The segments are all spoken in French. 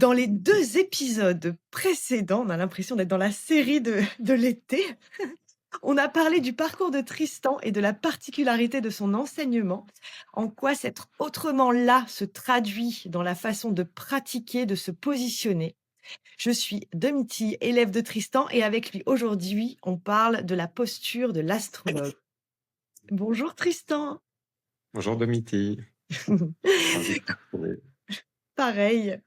Dans les 2 épisodes précédents, on a l'impression d'être dans la série de l'été. On a parlé du parcours de Tristan et de la particularité de son enseignement, en quoi s'être autrement là se traduit dans la façon de pratiquer, de se positionner. Je suis Domiti, élève de Tristan, et avec lui aujourd'hui, on parle de la posture de l'astrologue. Bonjour Tristan. Bonjour Domiti, ravi de te retrouver. Pareil.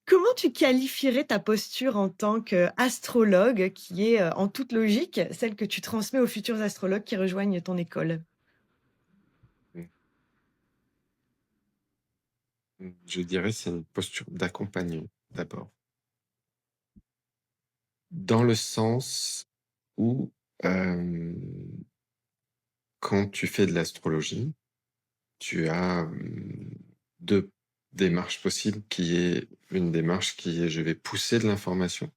Comment tu qualifierais ta posture en tant qu'astrologue qui est, en toute logique, celle que tu transmets aux futurs astrologues qui rejoignent ton école? Mmh, je dirais c'est une posture d'accompagnement d'abord. Dans le sens où, hem, quand tu fais de l'astrologie, tu as, 2 démarches possibles qui est une démarche qui est: je vais pousser de l'information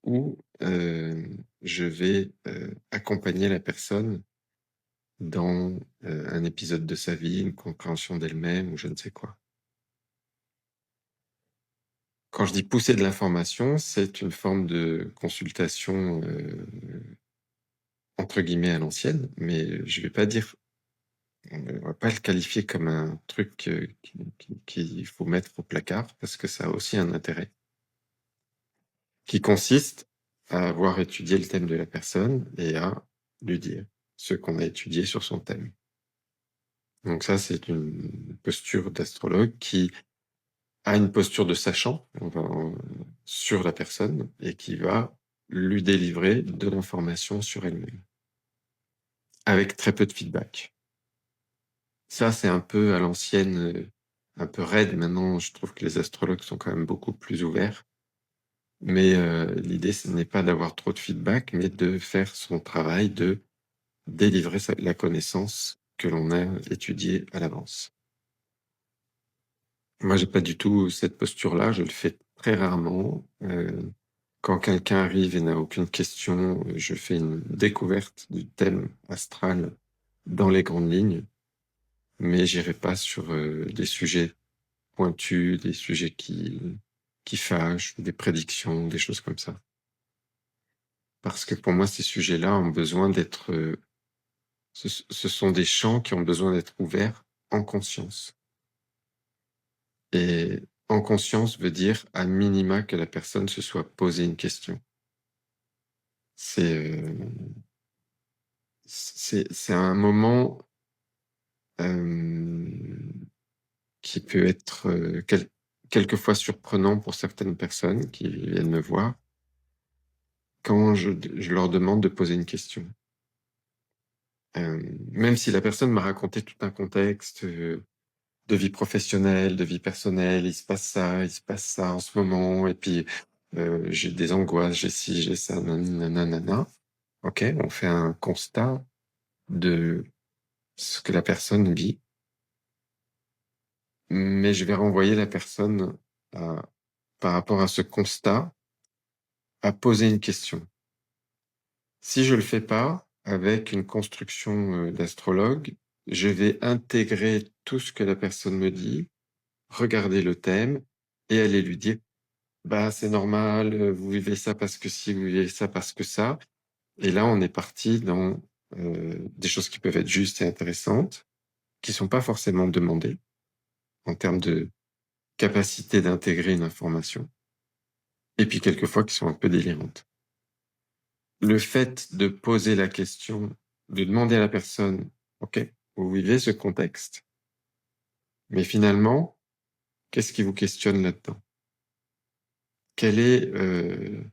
ou, je vais, accompagner la personne dans, un épisode de sa vie, une compréhension d'elle-même ou je ne sais quoi. Quand je dis pousser de l'information, c'est une forme de consultation, entre guillemets «à l'ancienne», mais je vais pas dire on va pas le qualifier comme un truc, qu'il faut mettre au placard parce que ça a aussi un intérêt, qui consiste à avoir étudié le thème de la personne et à lui dire ce qu'on a étudié sur son thème. Donc ça, c'est une posture d'astrologue qui a une posture de sachant, sur la personne et qui va lui délivrer de l'information sur elle-même, avec très peu de feedback. Ça, c'est un peu à l'ancienne, un peu raide. Maintenant, je trouve que les astrologues sont quand même beaucoup plus ouverts, mais l'idée, ce n'est pas d'avoir trop de feedback, mais de faire son travail, de délivrer la connaissance que l'on a étudiée à l'avance. Moi, j'ai pas du tout cette posture-là, je le fais très rarement. Quand quelqu'un arrive et n'a aucune question, je fais une découverte du thème astral dans les grandes lignes, mais j'irai pas sur, des sujets pointus, des sujets qui fâchent, des prédictions, des choses comme ça. Parce que pour moi, ces sujets-là ont besoin d'être, ce sont des champs qui ont besoin d'être ouverts en conscience. Et en conscience veut dire à minima que la personne se soit posé une question. C'est, c'est un moment, hem, qui peut être, quelquefois surprenant pour certaines personnes qui viennent me voir, quand je leur demande de poser une question. Même si la personne m'a raconté tout un contexte, de vie professionnelle, de vie personnelle, il se passe ça en ce moment et puis, j'ai des angoisses, j'ai ci, j'ai ça, nani OK, on fait un constat de ce que la personne vit, mais je vais renvoyer la personne à par rapport à ce constat, à poser une question. Si je le fais pas, avec une construction, d'astrologue, je vais intégrer tout ce que la personne me dit, regarder le thème et aller lui dire: «Bah, c'est normal, vous vivez ça parce que ci, vous vivez ça parce que ça» et là, on est parti dans, des choses qui peuvent être justes et intéressantes, qui sont pas forcément demandées en termes de capacité d'intégrer une information et puis quelquefois qui sont un peu délirantes. Le fait de poser la question, de demander à la personne: «OK, vous vivez ce contexte, mais finalement, qu'est-ce qui vous questionne là-dedans? Quel est, heu,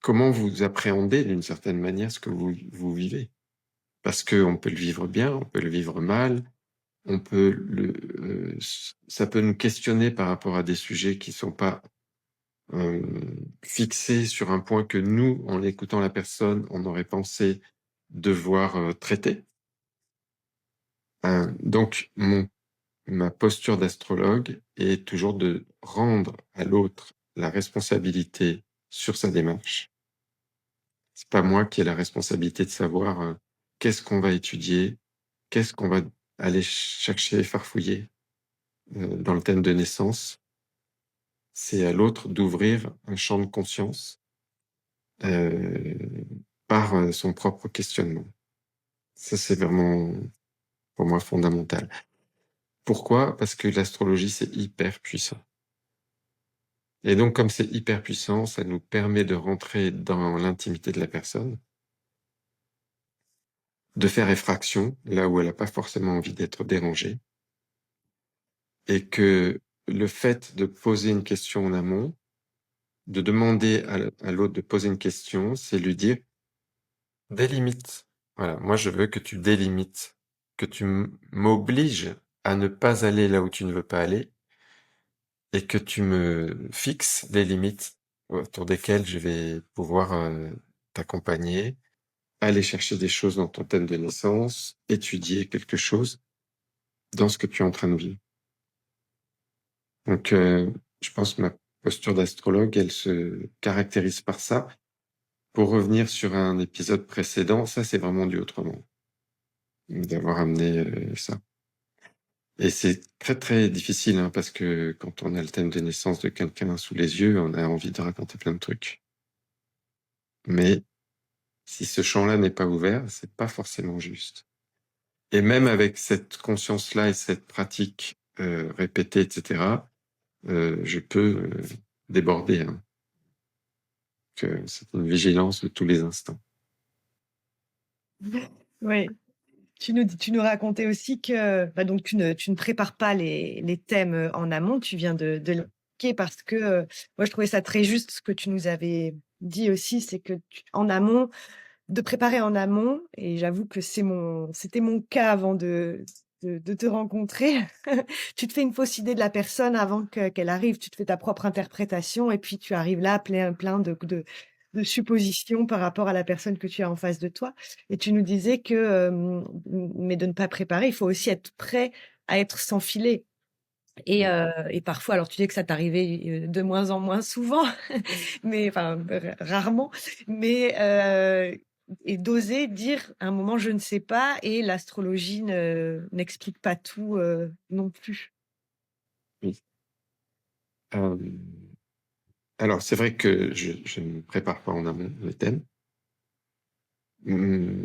comment vous appréhendez d'une certaine manière ce que vous vivez?» Parce qu'on peut le vivre bien, on peut le vivre mal, on peut ça peut nous questionner par rapport à des sujets qui sont pas, fixés sur un point que nous, en écoutant la personne, on aurait pensé devoir, traiter. Donc ma posture d'astrologue est toujours de rendre à l'autre la responsabilité sur sa démarche. C'est pas moi qui ai la responsabilité de savoir, qu'est-ce qu'on va étudier, qu'est-ce qu'on va aller chercher et farfouiller. dans le thème de naissance, c'est à l'autre d'ouvrir un champ de conscience par son propre questionnement. Ça, c'est vraiment, pour moi, fondamental. Pourquoi? Parce que l'astrologie, c'est hyper puissant. Et donc, comme c'est hyper puissant, ça nous permet de rentrer dans l'intimité de la personne, de faire effraction, là où elle n'a pas forcément envie d'être dérangée, et que le fait de poser une question en amont, de demander à l'autre de poser une question, c'est lui dire délimite. Voilà, moi je veux que tu délimites, que tu m'obliges à ne pas aller là où tu ne veux pas aller et que tu me fixes des limites autour desquelles je vais pouvoir t'accompagner, aller chercher des choses dans ton thème de naissance, étudier quelque chose dans ce que tu es en train de vivre. Donc, je pense que ma posture d'astrologue, elle se caractérise par ça. Pour revenir sur un épisode précédent, ça, c'est vraiment du autrement, d'avoir amené ça. Et c'est très, très difficile, hein, parce que quand on a le thème de naissance de quelqu'un sous les yeux, on a envie de raconter plein de trucs. Mais si ce champ-là n'est pas ouvert, c'est pas forcément juste. Et même avec cette conscience-là et cette pratique répétée, etc., je peux déborder, hein. Que c'est une vigilance de tous les instants. Oui. Tu nous racontais aussi que, bah, donc tu ne prépares pas les thèmes, en amont. Tu viens de l'évoquer parce que, moi je trouvais ça très juste ce que tu nous avais dit aussi, c'est que en amont, de préparer en amont et j'avoue que c'était mon cas avant de te rencontrer. Tu te fais une fausse idée de la personne avant qu'elle arrive. Tu te fais ta propre interprétation et puis tu arrives là plein de suppositions par rapport à la personne que tu as en face de toi et tu nous disais que, mais de ne pas préparer, il faut aussi être prêt à être sans filet et parfois alors tu dis que ça t'arrivait, de moins en moins souvent, mais enfin, rarement, mais et d'oser dire à un moment: «Je ne sais pas» et l'astrologie n'explique pas tout, non plus. Oui. Alors, c'est vrai que je ne prépare pas en amont le thème.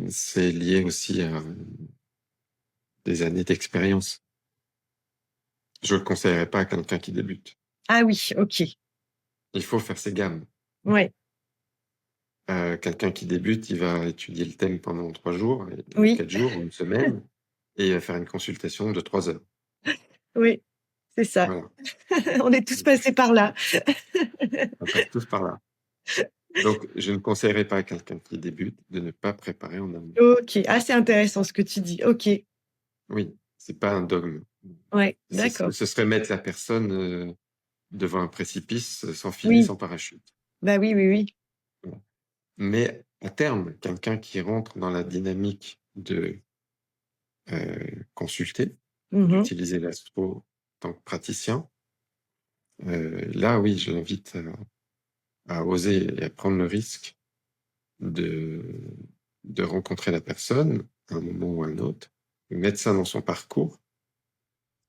C'est lié aussi à des années d'expérience. Je le conseillerais pas à quelqu'un qui débute. Ah oui, OK. Il faut faire ses gammes. Ouais. Quelqu'un qui débute, il va étudier le thème pendant 3 jours, ou Oui, 4 jours, ou une semaine, et il va faire une consultation de 3 heures. oui, c'est ça. Voilà, On est tous passés par là. on passe tous par là. Donc, je ne conseillerais pas à quelqu'un qui débute de ne pas préparer en amont. OK. Ah, c'est intéressant ce que tu dis. OK. Oui, c'est pas un dogme. Ouais, Ce d'accord. serait mettre la personne devant un précipice sans filet, Oui. sans parachute. Bah, oui, oui, oui. Voilà. Mais à terme, quelqu'un qui rentre dans la dynamique de consulter, Mmh. d'utiliser l'astro en tant que praticien, là, oui, je l'invite à oser et à prendre le risque de, de rencontrer la personne à un moment ou à un autre, de mettre ça dans son parcours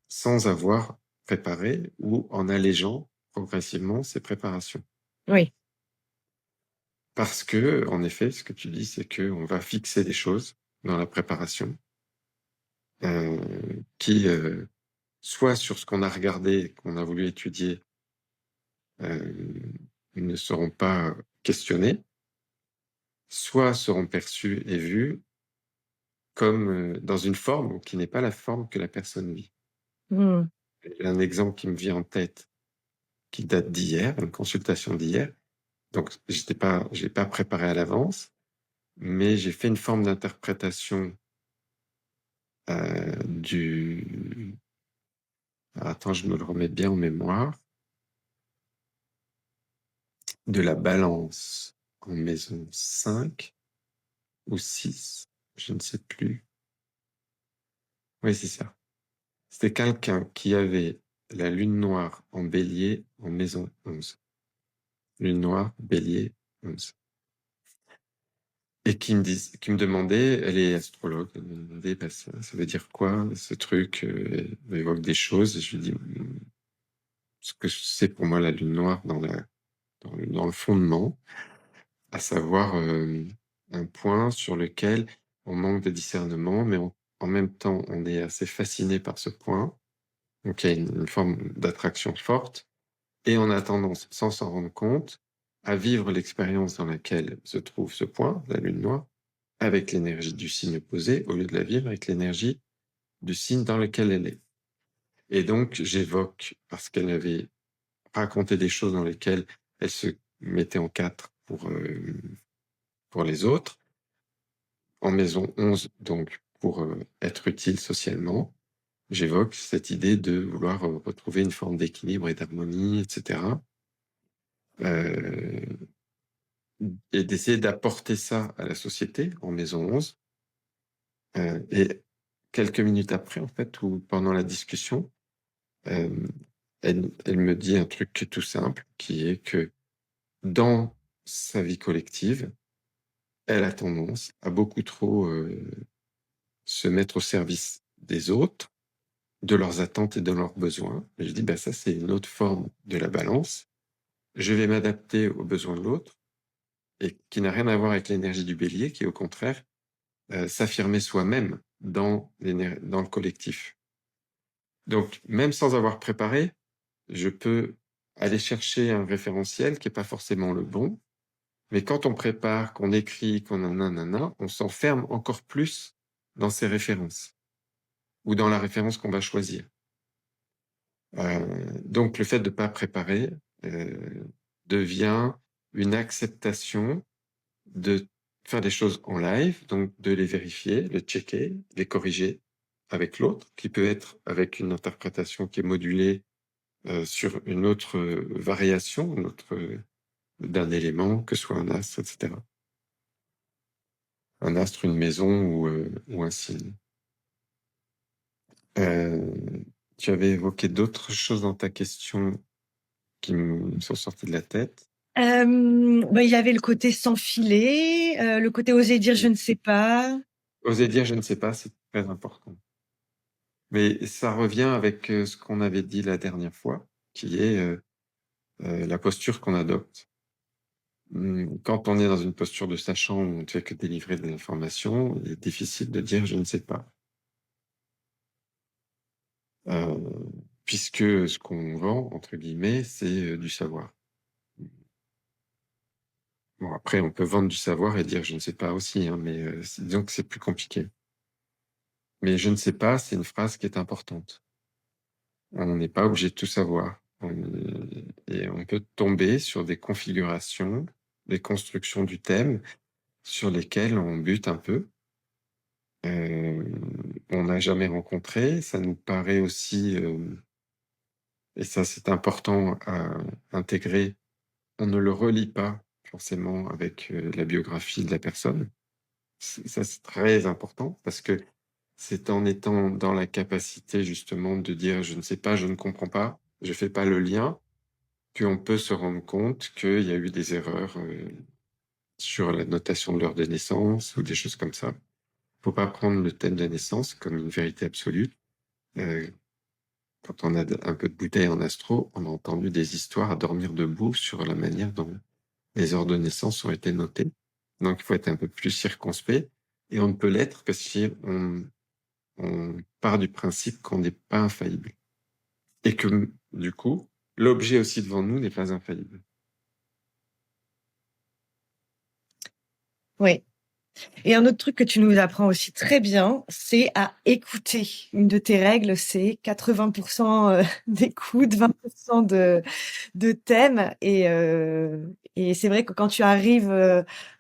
sans avoir préparé ou en allégeant progressivement ses préparations. Oui. Parce que, en effet, ce que tu dis, c'est qu'on va fixer des choses dans la préparation qui, soit sur ce qu'on a regardé, qu'on a voulu étudier, ne seront pas questionnées, soit seront perçues et vues comme dans une forme qui n'est pas la forme que la personne vit. Mmh. J'ai un exemple qui me vient en tête, qui date d'hier, une consultation d'hier. Donc, je l'ai pas préparé à l'avance, mais j'ai fait une forme d'interprétation du... Alors, attends, je me le remets bien en mémoire. De la balance en maison 5 ou 6, je ne sais plus. Oui, c'est ça. C'était quelqu'un qui avait la lune noire en bélier en maison 11. Lune noire, bélier, 11. et qui me demandait, elle est astrologue, elle me demandait: «Bah, ça veut dire quoi ce truc?» Elle m'évoque des choses et je lui dis: «Ce que c'est pour moi la lune noire dans le fondement, à savoir, un point sur lequel on manque de discernement, mais en même temps, on est assez fasciné par ce point, donc il y a une forme d'attraction forte et on a tendance, sans s'en rendre compte, à vivre l'expérience dans laquelle se trouve ce point, la lune noire, avec l'énergie du signe opposé, au lieu de la vivre avec l'énergie du signe dans lequel elle est. Et donc j'évoque, parce qu'elle avait raconté des choses dans lesquelles elle se mettait en 4 pour les autres, en maison 11, donc pour, être utile socialement. J'évoque cette idée de vouloir, retrouver une forme d'équilibre et d'harmonie et cetera, heu et d'essayer d'apporter ça à la société en maison 11, et quelques minutes après, en fait, ou pendant la discussion, hem, elle me dit un truc tout simple qui est que dans sa vie collective, elle a tendance à beaucoup trop, se mettre au service des autres, de leurs attentes et de leurs besoins. Et je dis: «Bah, ça, c'est une autre forme de la balance. Je vais m'adapter aux besoins de l'autre» et qui n'a rien à voir avec l'énergie du bélier qui est au contraire, s'affirmer soi-même dans le collectif. Donc même sans avoir préparé, je peux aller chercher un référentiel qui est pas forcément le bon, mais quand on prépare, qu'on écrit, qu'on nanana, on s'enferme encore plus dans ses références ou dans la référence qu'on va choisir. Donc le fait de pas préparer, heu, devient une acceptation de faire des choses en live, donc de les vérifier, les checker, les corriger avec l'autre, qui peut être avec une interprétation qui est modulée, sur une autre, variation, une autre, d'un élément, que ce soit un astre et cetera. Un astre, une maison ou un signe. Heu, Tu avais évoqué d'autres choses dans ta question qui me sont sorties de la tête. Bah, il y avait le côté s'enfiler, le côté oser dire: «Je Mmh. ne sais pas». Oser dire: «Je ne sais pas», c'est très important. Mais ça revient avec, ce qu'on avait dit la dernière fois, qui est, la posture qu'on adopte. Quand on est dans une posture de sachant où on ne fait que délivrer des informations, il est difficile de dire: «Je ne sais pas», puisque ce qu'on «vend» entre guillemets, c'est, du savoir. Bon après on peut vendre du savoir et dire: «Je ne sais pas» aussi, hein, mais, disons que c'est plus compliqué. Mais «Je ne sais pas», c'est une phrase qui est importante. On n'est pas obligé de tout savoir. Et on peut tomber sur des configurations, des constructions du thème sur lesquelles on bute un peu. On n'a jamais rencontré. Ça nous paraît aussi, et ça c'est important à intégrer, on ne le relie pas forcément avec, la biographie de la personne. Ça c'est très important parce que c'est en étant dans la capacité justement de dire: «Je ne sais pas, je ne comprends pas, je fais pas le lien», qu'on peut se rendre compte qu'il y a eu des erreurs, sur la notation de l'heure de naissance ou des choses comme ça. Faut pas prendre le thème de la naissance comme une vérité absolue. Heu, Quand on a un peu de bouteille en astro, on a entendu des histoires à dormir debout sur la manière dont les heures de naissance ont été notées. Donc il faut être un peu plus circonspect et on ne peut l'être que si on part du principe qu'on n'est pas infaillible et que, du coup, l'objet aussi devant nous n'est pas infaillible. Oui. Et un autre truc que tu nous apprends aussi très bien, c'est à écouter. Une de tes règles, c'est 80 d'écoute, 20 de thème et c'est vrai que quand tu arrives,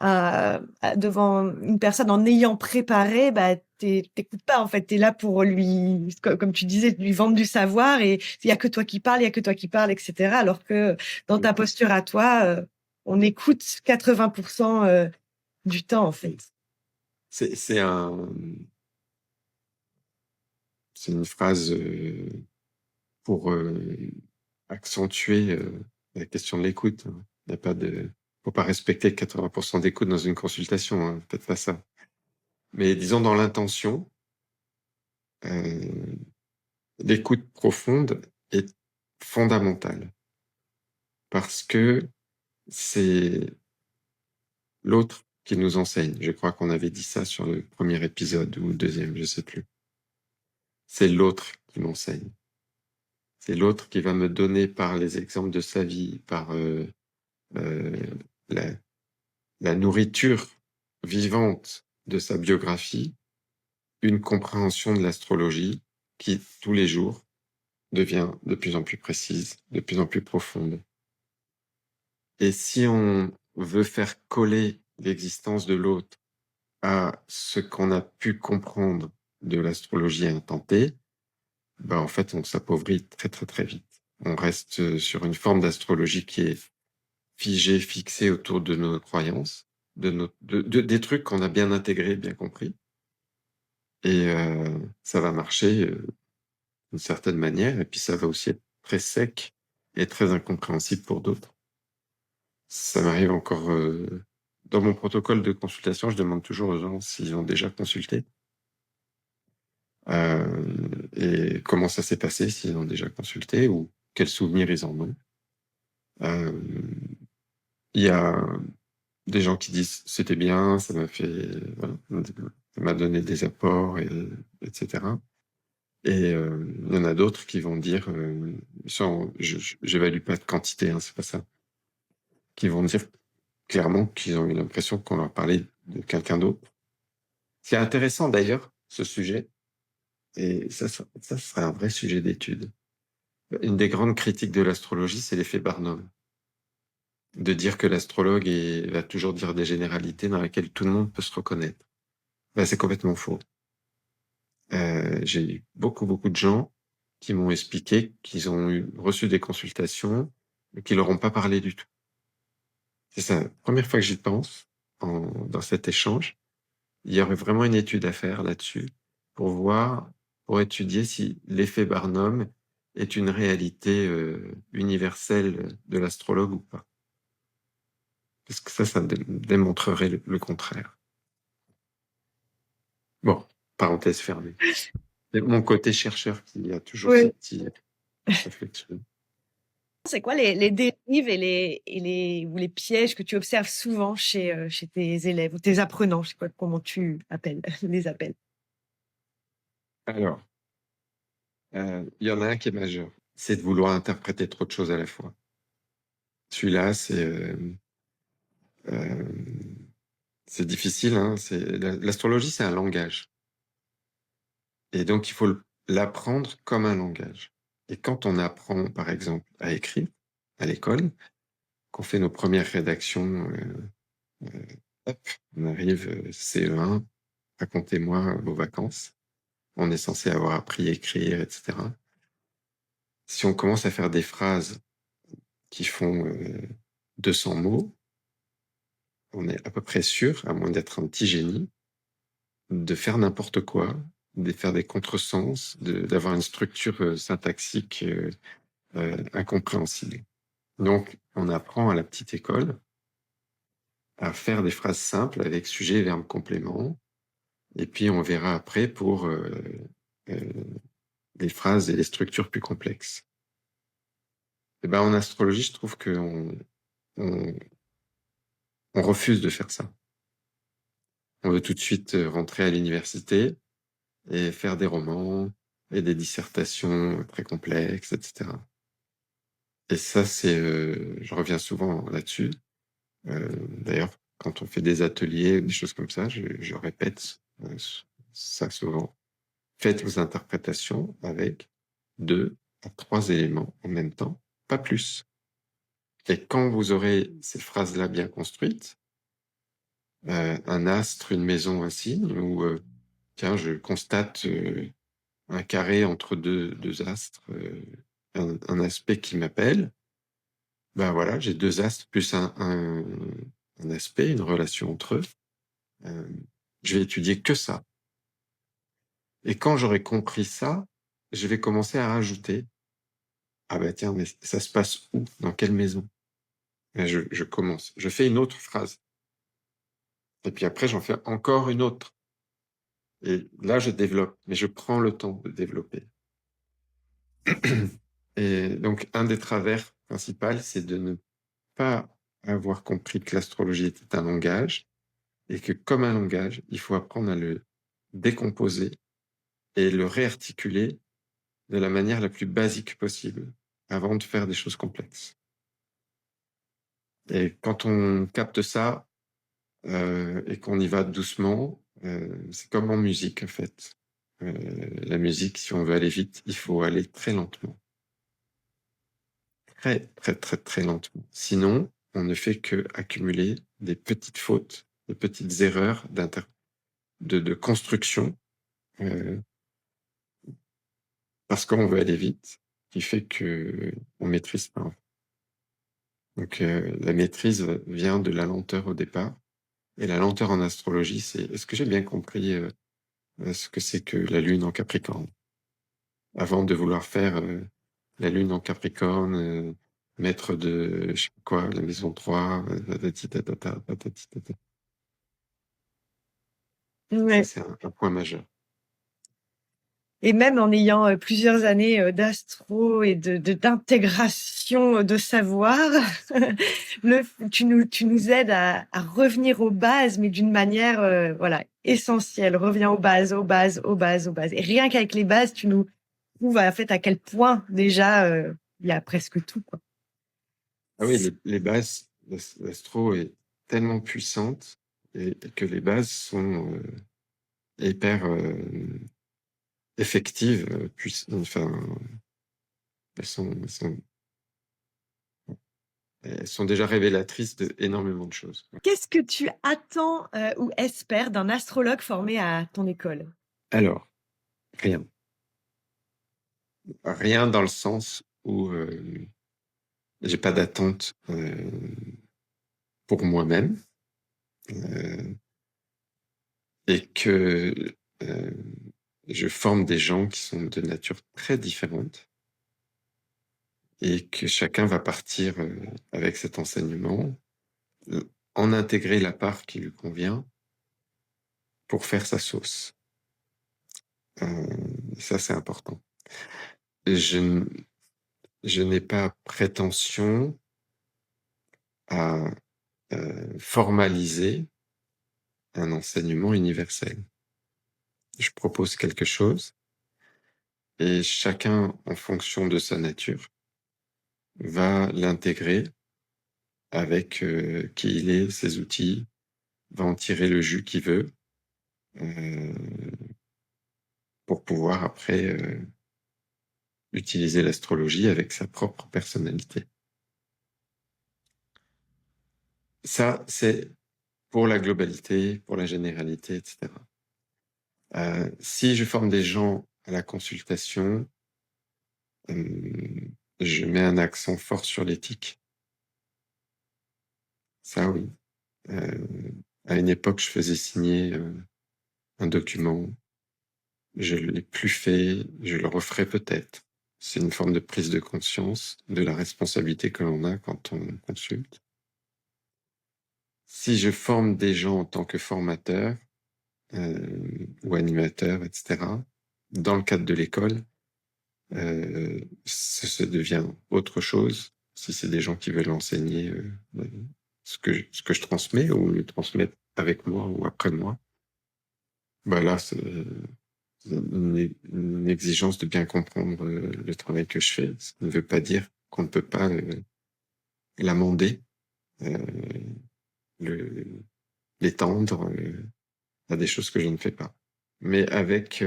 devant une personne en ayant préparé, bah, tu écoutes pas en fait, tu es là pour lui comme tu disais, lui vendre du savoir et il y a que toi qui parles, il y a que toi qui parles et cetera. Alors que dans ta posture à toi, on écoute 80 du temps en fait. C'est c'est une phrase, pour, accentuer, la question de l'écoute, hein. Il y a pas de faut pas respecter 80 d'écoute dans une consultation, hein, peut-être pas ça. Mais disons dans l'intention, l'écoute profonde est fondamentale parce que c'est l'autre qui nous enseigne. Je crois qu'on avait dit ça sur le premier épisode ou le deuxième, je sais plus. C'est l'autre qui m'enseigne. C'est l'autre qui va me donner par les exemples de sa vie, par euh, la, la nourriture vivante de sa biographie, une compréhension de l'astrologie qui, tous les jours, devient de plus en plus précise, de plus en plus profonde. Et si on veut faire coller l'existence de l'autre à ce qu'on a pu comprendre de l'astrologie à un temps T, ben en fait, on s'appauvrit très très très vite. On reste sur une forme d'astrologie qui est figée, fixée autour de nos croyances, des trucs qu'on a bien intégrés, bien compris. Et ça va marcher d'une certaine manière, et puis ça va aussi être très sec et très incompréhensible pour d'autres. Ça m'arrive encore dans mon protocole de consultation, je demande toujours aux gens s'ils ont déjà consulté et comment ça s'est passé, s'ils ont déjà consulté ou quels souvenirs ils en ont. Euh, Il y a des gens qui disent c'était bien, ça m'a fait, voilà, ça m'a donné des apports, etc. Et il y en a d'autres qui vont dire, j'évalue pas de quantité, hein, c'est pas ça, qui vont dire clairement qu'ils ont eu l'impression qu'on leur parlait de quelqu'un d'autre. C'est intéressant d'ailleurs, ce sujet, et ça serait un vrai sujet d'étude. Une des grandes critiques de l'astrologie, c'est l'effet Barnum. De dire que l'astrologue va toujours dire des généralités dans lesquelles tout le monde peut se reconnaître. Ben, c'est complètement faux. J'ai eu beaucoup de gens qui m'ont expliqué qu'ils ont reçu des consultations et qui leur ont pas parlé du tout. C'est ça. La première fois que j'y pense, dans cet échange, il y aurait vraiment une étude à faire là-dessus pour étudier si l'effet Barnum est une réalité universelle de l'astrologue ou pas. Parce que ça démontrerait le contraire. Bon, parenthèse fermée. C'est mon côté chercheur qui a toujours Oui. ces petites réflexions. C'est quoi les dérives ou les pièges que tu observes souvent chez tes élèves ou tes apprenants? Je sais pas comment tu appelles les appelles? Alors, il y en a un qui est majeur, c'est de vouloir interpréter trop de choses à la fois. Celui-là, c'est difficile, hein, l'astrologie, c'est un langage. Et donc, il faut l'apprendre comme un langage. Et quand on apprend, par exemple, à écrire à l'école, qu'on fait nos premières rédactions, hop, on arrive CE1, racontez-moi vos vacances. On est censé avoir appris à écrire, etc. Si on commence à faire des phrases qui font 200 mots, on est à peu près sûr, à moins d'être un petit génie, de faire n'importe quoi, de faire des contresens, d'avoir une structure syntaxique incompréhensible. Donc, on apprend à la petite école à faire des phrases simples avec sujet, verbe, complément, et puis on verra après pour les phrases et les structures plus complexes. Et ben, en astrologie, je trouve qu'on on, on refuse de faire ça. On veut tout de suite rentrer à l'université et faire des romans et des dissertations très complexes, etc. Et ça, je reviens souvent là-dessus. D'ailleurs, quand on fait des ateliers, des choses comme ça, je répète ça souvent. Faites vos interprétations avec 2 à 3 éléments en même temps, pas plus. Et quand vous aurez ces phrases-là bien construites, un astre, une maison, un signe, ou tiens, je constate un carré entre deux astres, un aspect qui m'appelle, ben voilà, j'ai 2 astres plus un aspect, une relation entre eux. Je vais étudier que ça. Et quand j'aurai compris ça, je vais commencer à rajouter, ah ben tiens, mais ça se passe où? Dans quelle maison? Et je commence. Je fais une autre phrase. Et puis après, j'en fais encore une autre. Et là, je développe, mais je prends le temps de développer. Et donc, un des travers principaux, c'est de ne pas avoir compris que l'astrologie était un langage et que comme un langage, il faut apprendre à le décomposer et le réarticuler de la manière la plus basique possible avant de faire des choses complexes. Et quand on capte ça et qu'on y va doucement, c'est comme en musique en fait. La musique, si on veut aller vite, il faut aller très lentement. Très, très, très, très lentement. Sinon, on ne fait que accumuler des petites fautes, des petites erreurs de construction, parce qu'on veut aller vite, qui fait que on maîtrise pas. Donc, la maîtrise vient de la lenteur au départ. Et la lenteur en astrologie, c'est, est-ce que j'ai bien compris ce que c'est que la Lune en Capricorne? Avant de vouloir faire la Lune en Capricorne, maître de, je sais pas quoi, la maison 3, tatati tatata, patati tatata. Ça, Ouais. c'est un point majeur. Et même en ayant, plusieurs années, d'astro et d'intégration, de savoir, tu nous aides à revenir aux bases, mais d'une manière, voilà, essentielle. Reviens aux bases, aux bases, aux bases, aux bases. Et rien qu'avec les bases, tu nous prouves, en fait, à quel point déjà, il y a presque tout, quoi. Ah oui, les bases, l'astro est tellement puissante et que les bases sont hyper effectives, enfin, elles sont déjà révélatrices d'énormément de choses. Qu'est-ce que tu attends, ou espères d'un astrologue formé à ton école? Alors, rien. Rien dans le sens où j'ai pas d'attente pour moi-même et que euh, je forme des gens qui sont de nature très différente et que chacun va partir avec cet enseignement, en intégrer la part qui lui convient pour faire sa sauce. Ça, c'est important. Je, je n'ai pas prétention à formaliser un enseignement universel. Je propose quelque chose et chacun, en fonction de sa nature, va l'intégrer avec qui il est, ses outils, va en tirer le jus qu'il veut euh, pour pouvoir après utiliser l'astrologie avec sa propre personnalité. Ça, c'est pour la globalité, pour la généralité, etc. Si je forme des gens à la consultation, je mets un accent fort sur l'éthique. Ça, oui. À une époque, je faisais signer un document. Je ne l'ai plus fait, je le referai peut-être. C'est une forme de prise de conscience de la responsabilité que l'on a quand on consulte. Si je forme des gens en tant que formateur ou animateur, etc., dans le cadre de l'école, ça devient autre chose. Si c'est des gens qui veulent enseigner ce que je transmets ou le transmettre avec moi ou après moi, bah là, c'est une exigence de bien comprendre le travail que je fais. Ça ne veut pas dire qu'on ne peut pas l'amender, euh, le, l'étendre à des choses que je ne fais pas. Mais avec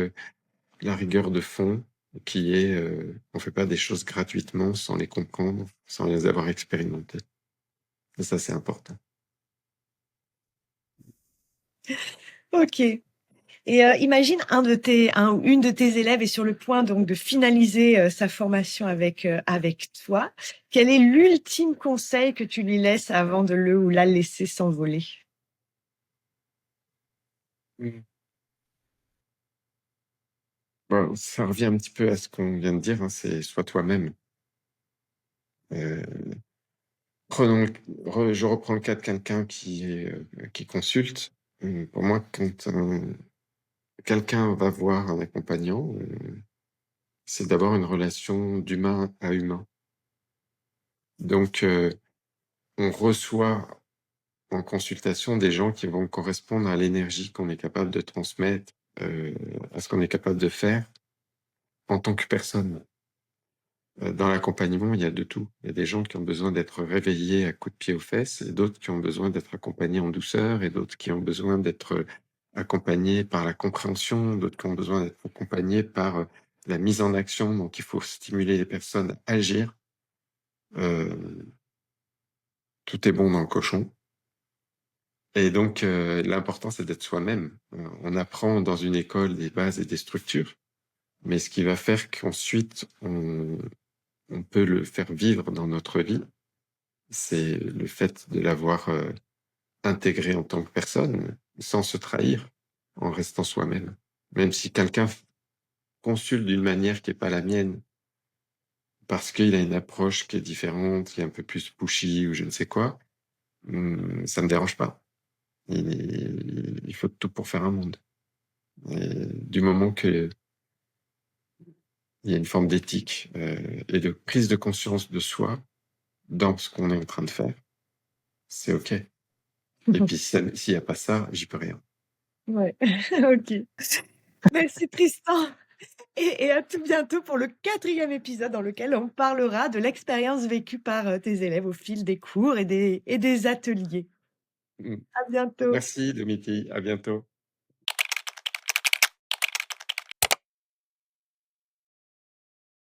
la rigueur de fond qui est on ne fait pas des choses gratuitement sans les comprendre, sans les avoir expérimentées. Et ça, c'est important. OK. Et imagine un ou une de tes élèves est sur le point donc de finaliser, sa formation avec toi. Quel est l'ultime conseil que tu lui laisses avant de le ou la laisser s'envoler? Mm. Bon, ça revient un petit peu à ce qu'on vient de dire, hein, c'est sois toi-même. Euh, Prenons je reprends le cas de quelqu'un qui consulte. Pour moi, quand, quelqu'un va voir un accompagnant, c'est d'avoir une relation d'humain à humain. Donc, on reçoit en consultation des gens qui vont correspondre à l'énergie qu'on est capable de transmettre, à ce qu'on est capable de faire en tant que personne. Dans l'accompagnement, il y a de tout. Il y a des gens qui ont besoin d'être réveillés à coups de pied aux fesses et d'autres qui ont besoin d'être accompagnés en douceur et d'autres qui ont besoin d'être accompagnés par la compréhension, d'autres qui ont besoin d'être accompagnés par, la mise en action. Donc il faut stimuler les personnes à agir. Heu, Tout est bon dans le cochon et donc l'important, c'est d'être soi-même. On apprend dans une école des bases et des structures, mais ce qui va faire qu'ensuite on peut le faire vivre dans notre vie, c'est le fait de l'avoir, intégré en tant que personne, sans se trahir, en restant soi-même. Même si quelqu'un consulte d'une manière qui est pas la mienne, parce qu'il a une approche qui est différente, qui est un peu plus pushy ou je ne sais quoi, ça me dérange pas. Il faut tout pour faire un monde et du moment qu'il y a une forme d'éthique, et de prise de conscience de soi dans ce qu'on est en train de faire, c'est OK et puis s'il y a pas ça, j'y peux rien. Ouais, OK. Merci Tristan et à tout bientôt pour le 4e épisode dans lequel on parlera de l'expérience vécue par, tes élèves au fil des cours et des ateliers. Mmh. À bientôt. Merci Domiti, à bientôt.